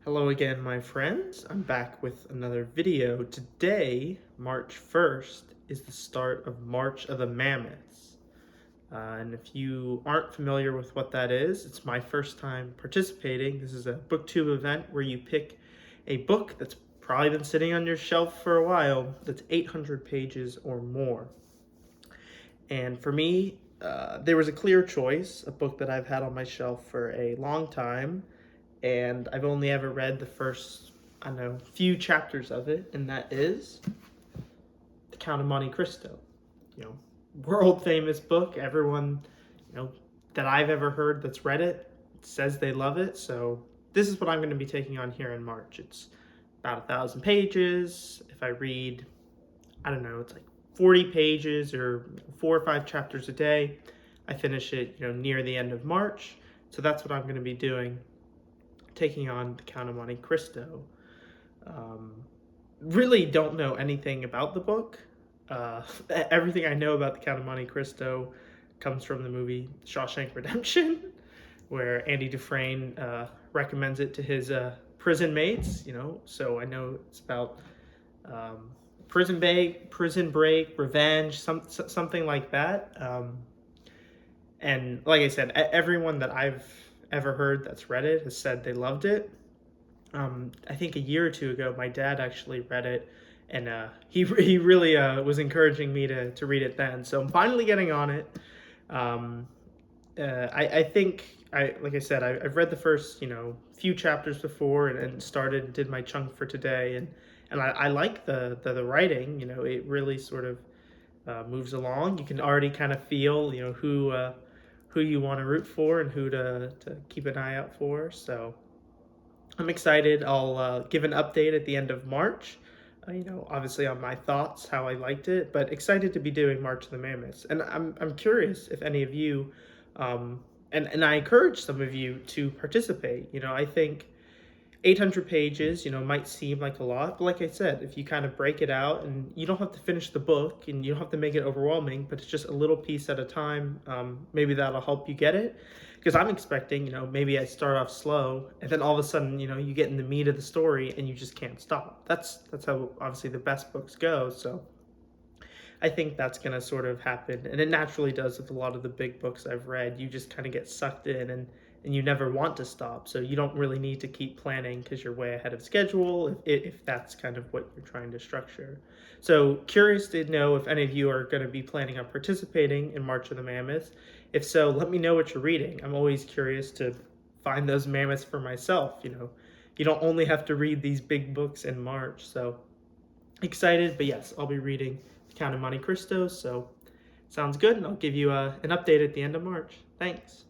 Hello again, my friends. I'm back with another video. Today, March 1st, is the start of March of the Mammoths. And if you aren't familiar with what that is, it's my first time participating. This is a booktube event where you pick a book that's probably been sitting on your shelf for a while that's 800 pages or more. And for me, there was a clear choice, a book that I've had on my shelf for a long time, and I've only ever read the first, few chapters of it, and that is The Count of Monte Cristo. You know, world famous book. Everyone, that I've ever heard that's read it says they love it. So this is what I'm going to be taking on here in March. It's about 1,000 pages. If I read, it's like 40 pages or 4 or 5 chapters a day. I finish it, near the end of March. So that's what I'm going to be doing, taking on The Count of Monte Cristo. Really don't know anything about the book. Everything I know about The Count of Monte Cristo comes from the movie Shawshank Redemption, where Andy Dufresne recommends it to his prison mates. So I know it's about prison break, revenge, something like that. And like I said, everyone that I've ever heard that's read it has said they loved it. I think a year or two ago, my dad actually read it, and he really was encouraging me to read it then. So I'm finally getting on it. I think like I said, I've read the first few chapters before, and did my chunk for today, and I like the writing. It really sort of moves along. You can already kind of feel who you want to root for and who to keep an eye out for. So I'm excited. I'll give an update at the end of March, obviously on my thoughts, how I liked it, but excited to be doing March of the Mammoths. And I'm curious if any of you, and I encourage some of you to participate. I think 800 pages, might seem like a lot, but like I said, if you kind of break it out, and you don't have to finish the book and you don't have to make it overwhelming, but it's just a little piece at a time, maybe that'll help you get it. Because I'm expecting, maybe I start off slow, and then all of a sudden, you get in the meat of the story and you just can't stop. That's how obviously the best books go. So I think that's going to sort of happen, and it naturally does with a lot of the big books I've read. You just kind of get sucked in, and you never want to stop. So you don't really need to keep planning because you're way ahead of schedule if that's kind of what you're trying to structure. So curious to know if any of you are going to be planning on participating in March of the Mammoth. If so, let me know what you're reading. I'm always curious to find those mammoths for myself. You don't only have to read these big books in March. So excited, but yes, I'll be reading The Count of Monte Cristo. So sounds good, and I'll give you an update at the end of March. Thanks.